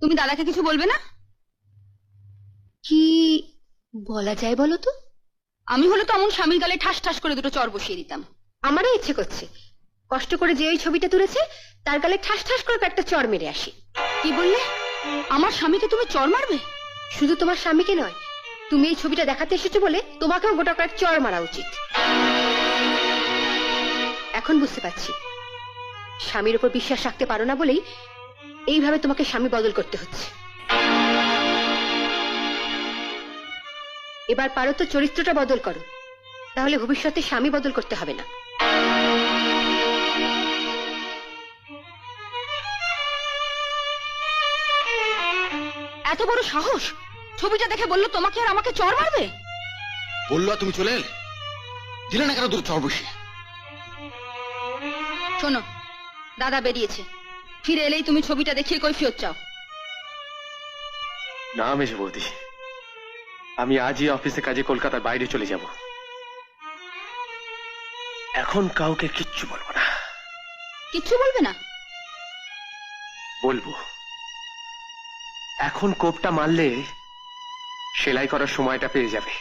তুমি দাদাকে কিছু বলবে না? কি বলা যায় বলো তো? আমি হলে তো অমন স্বামীর গালে ঠাস ঠাস করে দুটো চড় বসিয়ে দিতাম। আমারও ইচ্ছে করছে কষ্ট করে যে ওই ছবিটা তুলেছে তার গালে ঠাস ঠাস করে একটা চড় মেরে আসি। কি বললে? আমার স্বামীকে তুমি চড় মারবে? শুধু তোমার স্বামীকে নয়, তুমি এই ছবিটা দেখাতে এসেছো বলে তোমাকেও গোটা কয়েক চড় মারা উচিত। এখন বুঝতে পারছি স্বামীর উপর বিশ্বাস রাখতে পারো না বলেই এইভাবে তোমাকে স্বামী বদল করতে হচ্ছে। এবার পারো তো চরিত্রটা বদল করো, তাহলে ভবিষ্যতে স্বামী বদল করতে হবে না। এত বড় সাহস! ছবিটা দেখে বললো তোমাকে আর আমাকে চড় মারবে। বললো আর তুমি চলে এলে, দিলে না কেন দুটো চড় বসিয়ে? শোনো, দাদা বেরিয়েছে, ফিরে এলেই তুমি ছবিটা দেখিয়ে কৈফিয়ত চাও। না মেজ বৌদি, আমি আজই অফিসে কাজে কলকাতার বাইরে চলে যাব। এখন কাউকে কিচ্ছু বলবো না। কিচ্ছু বলবে না? বলবো, এখন কোপটা মারলে সেলাই করার সময়টা পেয়ে যাবে।